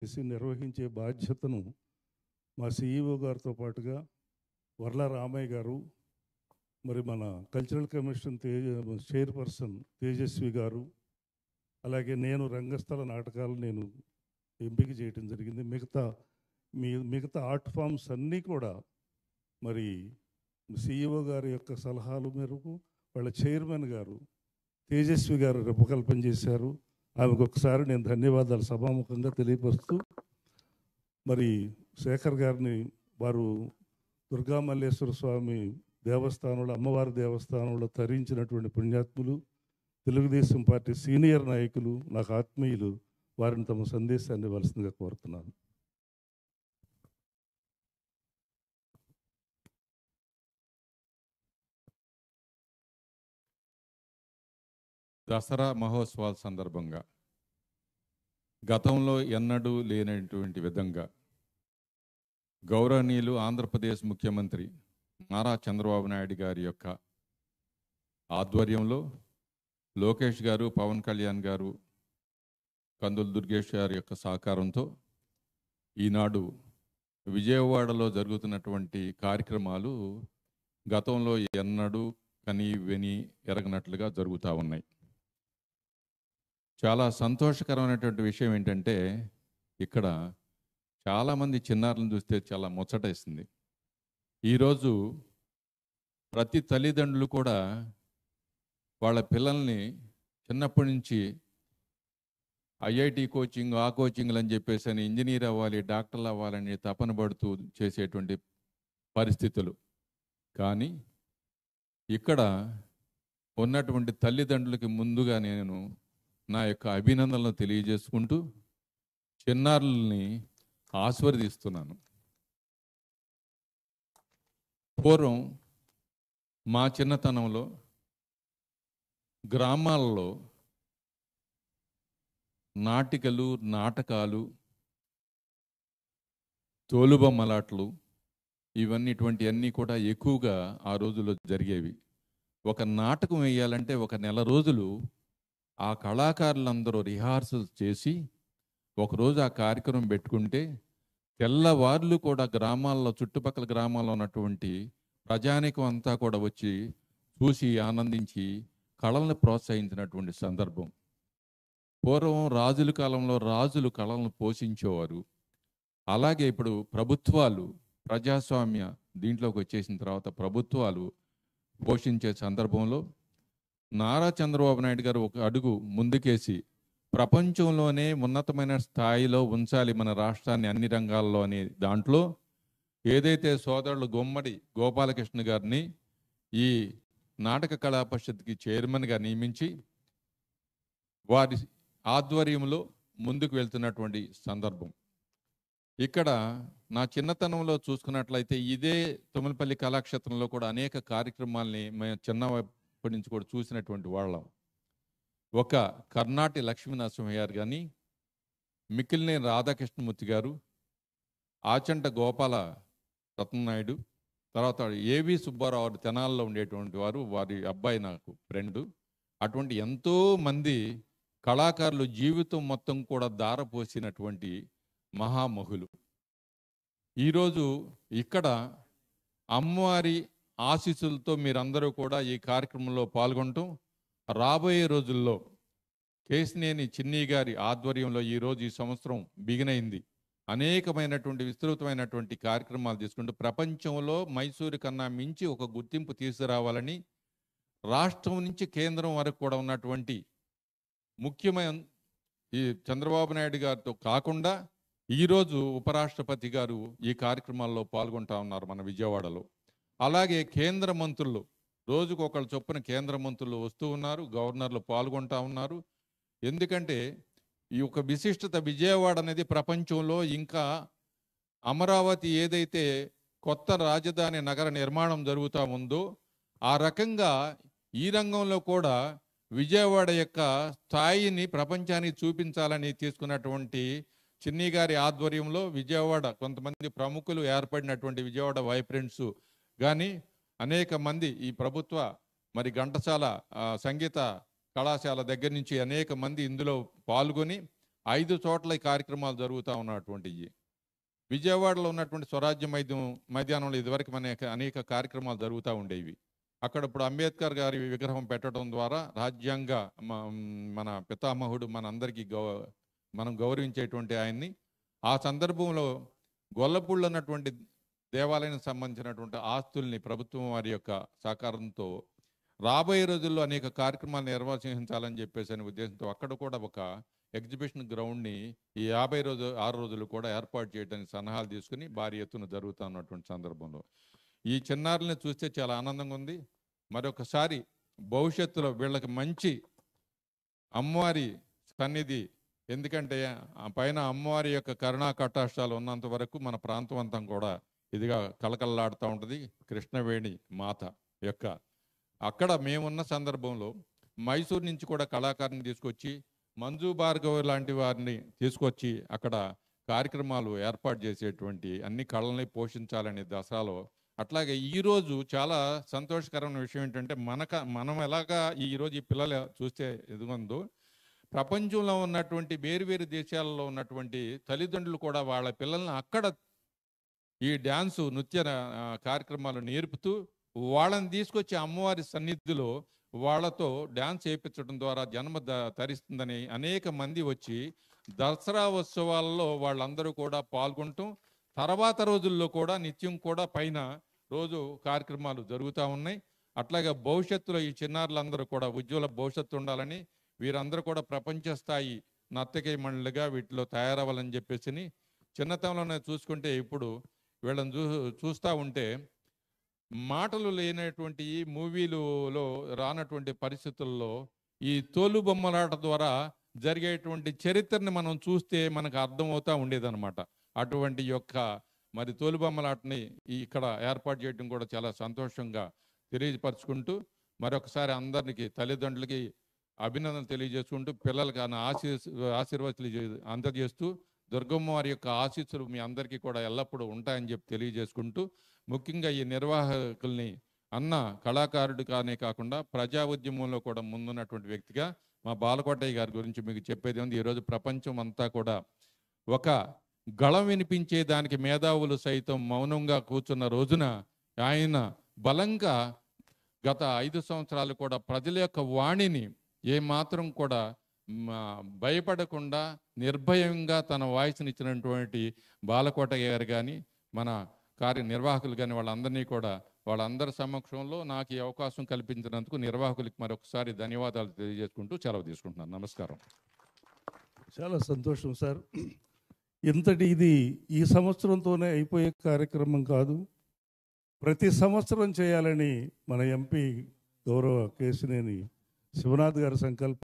చేసి నిర్వహించే బాధ్యతను మా సిఇఓ గారితో పాటుగా వర్ల రామయ్య గారు, మరి మన కల్చరల్ కమిషన్ చైర్పర్సన్ తేజస్వి గారు, అలాగే నేను రంగస్థల నాటకాలు నేను ఎంపిక చేయడం జరిగింది. మిగతా ఆర్ట్ ఫామ్స్ అన్నీ కూడా మరి సిఇఓ గారి యొక్క సలహాల మేరకు వాళ్ళ చైర్మన్ గారు తేజస్వి గారు రూపకల్పన చేశారు. ఆమెకు ఒకసారి నేను ధన్యవాదాలు సభాముఖంగా తెలియపరుస్తూ, మరి శేఖర్ గారిని వారు దుర్గామల్లేశ్వర స్వామి దేవస్థానంలో, అమ్మవారి దేవస్థానంలో తరించినటువంటి పుణ్యాత్ములు, తెలుగుదేశం పార్టీ సీనియర్ నాయకులు, నాకు ఆత్మీయులు, వారిని తమ సందేశాన్ని ఇవ్వాల్సిందిగా కోరుతున్నాను. దసరా మహోత్సవాల సందర్భంగా గతంలో ఎన్నడూ లేనటువంటి విధంగా గౌరవనీయులు ఆంధ్రప్రదేశ్ ముఖ్యమంత్రి నారా చంద్రబాబు నాయుడు గారి యొక్క ఆధ్వర్యంలో లోకేష్ గారు, పవన్ కళ్యాణ్ గారు, కందుల దుర్గేష్ గారి యొక్క సహకారంతో ఈనాడు విజయవాడలో జరుగుతున్నటువంటి కార్యక్రమాలు గతంలో ఎన్నడూ కని విని ఎరగనట్లుగా జరుగుతూ ఉన్నాయి. చాలా సంతోషకరమైనటువంటి విషయం ఏంటంటే, ఇక్కడ చాలామంది చిన్నారులను చూస్తే చాలా ముచ్చటేస్తుంది. ఈరోజు ప్రతి తల్లిదండ్రులు కూడా వాళ్ళ పిల్లల్ని చిన్నప్పటి నుంచి ఐఐటి కోచింగ్, ఆ కోచింగ్లు అని చెప్పేసి అని ఇంజనీర్ అవ్వాలి, డాక్టర్లు అవ్వాలని తపన పడుతూ చేసేటువంటి పరిస్థితులు. కానీ ఇక్కడ ఉన్నటువంటి తల్లిదండ్రులకి ముందుగా నేను నా యొక్క అభినందనలు తెలియజేసుకుంటూ చిన్నారుల్ని ఆశీర్వదిస్తున్నాను. పూర్వం మా చిన్నతనంలో గ్రామాల్లో నాటికలు, నాటకాలు, తోలుబొమ్మలాటలు ఇటువంటివన్నీ కూడా ఎక్కువగా ఆ రోజుల్లో జరిగేవి. ఒక నాటకం వేయాలంటే ఒక నెల రోజులు ఆ కళాకారులందరూ రిహార్సల్స్ చేసి ఒకరోజు ఆ కార్యక్రమం పెట్టుకుంటే తెల్లవార్లు కూడా గ్రామాల్లో, చుట్టుపక్కల గ్రామాల్లో ఉన్నటువంటి ప్రజానికం అంతా కూడా వచ్చి చూసి ఆనందించి కళలను ప్రోత్సహించినటువంటి సందర్భం. పూర్వం రాజుల కాలంలో రాజులు కళలను పోషించేవారు. అలాగే ఇప్పుడు ప్రభుత్వాలు ప్రజాస్వామ్య దీంట్లోకి వచ్చేసిన తర్వాత ప్రభుత్వాలు పోషించే సందర్భంలో నారా చంద్రబాబు నాయుడు గారు ఒక అడుగు ముందుకేసి ప్రపంచంలోనే ఉన్నతమైన స్థాయిలో ఉంచాలి మన రాష్ట్రాన్ని అన్ని రంగాల్లో అనే దాంట్లో ఏదైతే సోదరులు గుమ్మడి గోపాలకృష్ణ గారిని ఈ నాటక కళా పరిషత్కి చైర్మన్గా నియమించి వారి ఆధ్వర్యంలో ముందుకు వెళ్తున్నటువంటి సందర్భం. ఇక్కడ నా చిన్నతనంలో చూసుకున్నట్లయితే ఇదే తుమ్మలపల్లి కళాక్షేత్రంలో కూడా అనేక కార్యక్రమాల్ని మేము చిన్నప్పటి నుంచి కూడా చూసినటువంటి వాళ్ళం. ఒక కర్ణాటి లక్ష్మీనరసింహ గారు కానీ, మిక్కిలినేని రాధాకృష్ణమూర్తి గారు, ఆచంట గోపాల రత్ననాయుడు, తర్వాత ఏవి సుబ్బారావు తెనాల్లో ఉండేటువంటి వారు, వారి అబ్బాయి నాకు ఫ్రెండు. అటువంటి ఎంతో మంది కళాకారులు జీవితం మొత్తం కూడా దారపోసినటువంటి మహామహులు. ఈరోజు ఇక్కడ అమ్మవారి ఆశీస్సులతో మీరందరూ కూడా ఈ కార్యక్రమంలో పాల్గొనటం, రాబోయే రోజుల్లో కేశినేని చిన్ని గారి ఆధ్వర్యంలో ఈరోజు ఈ సంవత్సరం బిగినైంది. అనేకమైనటువంటి విస్తృతమైనటువంటి కార్యక్రమాలు తీసుకుంటూ ప్రపంచంలో మైసూరు కన్నా మించి ఒక గుర్తింపు తీసుకురావాలని రాష్ట్రం నుంచి కేంద్రం వరకు కూడా ఉన్నటువంటి ముఖ్యమైన ఈ చంద్రబాబు నాయుడు గారితో కాకుండా ఈరోజు ఉపరాష్ట్రపతి గారు ఈ కార్యక్రమాల్లో పాల్గొంటా ఉన్నారు మన విజయవాడలో. అలాగే కేంద్ర మంత్రులు రోజుకు ఒకళ్ళు చొప్పున కేంద్ర మంత్రులు వస్తూ ఉన్నారు, గవర్నర్లు పాల్గొంటా ఉన్నారు. ఎందుకంటే ఈ యొక్క విశిష్టత విజయవాడ అనేది ప్రపంచంలో ఇంకా అమరావతి ఏదైతే కొత్త రాజధాని నగర నిర్మాణం జరుగుతూ ఉందో ఆ రకంగా ఈ రంగంలో కూడా విజయవాడ యొక్క స్థాయిని ప్రపంచానికి చూపించాలని తీసుకున్నటువంటి చిన్ని గారి ఆధ్వర్యంలో విజయవాడ కొంతమంది ప్రముఖులు ఏర్పడినటువంటి విజయవాడ వైబ్రెంట్స్ కానీ అనేక మంది ఈ ప్రభుత్వ మరి ఘంటసాల సంగీత కళాశాల దగ్గర నుంచి అనేక మంది ఇందులో పాల్గొని 5 చోట్ల ఈ కార్యక్రమాలు జరుగుతూ ఉన్నటువంటివి. విజయవాడలో ఉన్నటువంటి స్వరాజ్య మైదానంలో ఇదివరకు అనేక కార్యక్రమాలు జరుగుతూ ఉండేవి. అక్కడ ఇప్పుడు అంబేద్కర్ గారి విగ్రహం పెట్టడం ద్వారా రాజ్యాంగ మన పితామహుడు మనందరికీ మనం గౌరవించేటువంటి ఆయన్ని, ఆ సందర్భంలో గొల్లపూళ్ళు అన్నటువంటి దేవాలయానికి సంబంధించినటువంటి ఆస్తుల్ని ప్రభుత్వం వారి యొక్క సహకారంతో రాబోయే రోజుల్లో అనేక కార్యక్రమాలు నిర్వహించాలని చెప్పేసి అనే ఉద్దేశంతో అక్కడ కూడా ఒక ఎగ్జిబిషన్ గ్రౌండ్ని ఈ 6 రోజులు కూడా ఏర్పాటు చేయడానికి సన్నాహాలు తీసుకుని భారీ ఎత్తున జరుగుతూ ఉన్నటువంటి సందర్భంలో ఈ చిన్నారుల్ని చూస్తే చాలా ఆనందంగా ఉంది. మరొకసారి భవిష్యత్తులో వీళ్ళకి మంచి అమ్మవారి సన్నిధి, ఎందుకంటే ఆ పైన అమ్మవారి యొక్క కరుణా కటాక్షాలు ఉన్నంత వరకు మన ప్రాంతం అంతా కూడా ఇదిగా కలకల్లాడుతూ ఉంటుంది. కృష్ణవేణి మాత యొక్క అక్కడ మేమున్న సందర్భంలో మైసూరు నుంచి కూడా కళాకారుని తీసుకొచ్చి మంజు భార్గవ్ లాంటి వారిని తీసుకొచ్చి అక్కడ కార్యక్రమాలు ఏర్పాటు చేసేటువంటి అన్ని కళల్ని పోషించాలనే దశలో. అట్లాగే ఈరోజు చాలా సంతోషకరమైన విషయం ఏంటంటే మనం ఎలాగా ఈరోజు ఈ పిల్లలు చూస్తే ఎదుగుందో ప్రపంచంలో ఉన్నటువంటి వేరు దేశాలలో ఉన్నటువంటి తల్లిదండ్రులు కూడా వాళ్ళ పిల్లల్ని అక్కడ ఈ డ్యాన్సు నృత్య కార్యక్రమాలు నేర్పుతూ వాళ్ళని తీసుకొచ్చి అమ్మవారి సన్నిధిలో వాళ్ళతో డ్యాన్స్ చేయించడం ద్వారా జన్మ తరిస్తుందని అనేక మంది వచ్చి దసరా ఉత్సవాల్లో వాళ్ళందరూ కూడా పాల్గొంటూ తర్వాత రోజుల్లో కూడా నిత్యం కూడా పైన రోజు కార్యక్రమాలు జరుగుతూ ఉన్నాయి. అట్లాగే భవిష్యత్తులో ఈ చిన్నారులందరూ కూడా ఉజ్వల భవిష్యత్తు ఉండాలని, వీరందరూ కూడా ప్రపంచ స్థాయి నర్తకీ మండలిగా వీటిలో తయారవ్వాలని చెప్పేసి చిన్నతనంలోనే చూసుకుంటే ఇప్పుడు వీళ్ళని చూస్తూ ఉంటే మాటలు లేనటువంటి ఈ మూవీలలో రానటువంటి పరిస్థితుల్లో ఈ తోలు బొమ్మలాట ద్వారా జరిగేటువంటి చరిత్రని మనం చూస్తే మనకు అర్థమవుతూ ఉండేదన్నమాట. అటువంటి యొక్క మరి తోలు బొమ్మలాటని ఇక్కడ ఏర్పాటు చేయడం కూడా చాలా సంతోషంగా తెలియపరుచుకుంటూ మరొకసారి తల్లిదండ్రులకి అభినందనలు తెలియజేసుకుంటూ పిల్లలకి ఆశీర్వాదాలు అందజేస్తూ దుర్గమ్మ వారి యొక్క ఆశీస్సులు మీ అందరికీ కూడా ఎల్లప్పుడూ ఉంటాయని చెప్పి తెలియజేసుకుంటూ, ముఖ్యంగా ఈ నిర్వాహకుల్ని అన్న కళాకారుడు కానే కాకుండా ప్రజా ఉద్యమంలో కూడా ముందున్నటువంటి వ్యక్తిగా మా బాలకోటయ్య గారి గురించి మీకు చెప్పేది ఉంది. ఈరోజు ప్రపంచం అంతా కూడా ఒక గళం వినిపించే దానికి మేధావులు సైతం మౌనంగా కూర్చున్న రోజున ఆయన బలంగా గత 5 సంవత్సరాలు కూడా ప్రజల యొక్క వాణిని ఏమాత్రం కూడా భయపడకుండా నిర్భయంగా తన వాయిస్ని ఇచ్చినటువంటి బాలకోటయ్య గారు కానీ మన కార్యనిర్వాహకులు కానీ వాళ్ళందరి సమక్షంలో నాకు ఈ అవకాశం కల్పించినందుకు నిర్వాహకులకి మరొకసారి ధన్యవాదాలు తెలియజేసుకుంటూ సెలవు తీసుకుంటున్నాను. నమస్కారం. చాలా సంతోషం సార్. ఇది ఈ సంవత్సరంతోనే అయిపోయే కార్యక్రమం కాదు, ప్రతి సంవత్సరం చేయాలని మన ఎంపీ గౌరవ కేశినేని శివనాథ్ గారి సంకల్పం.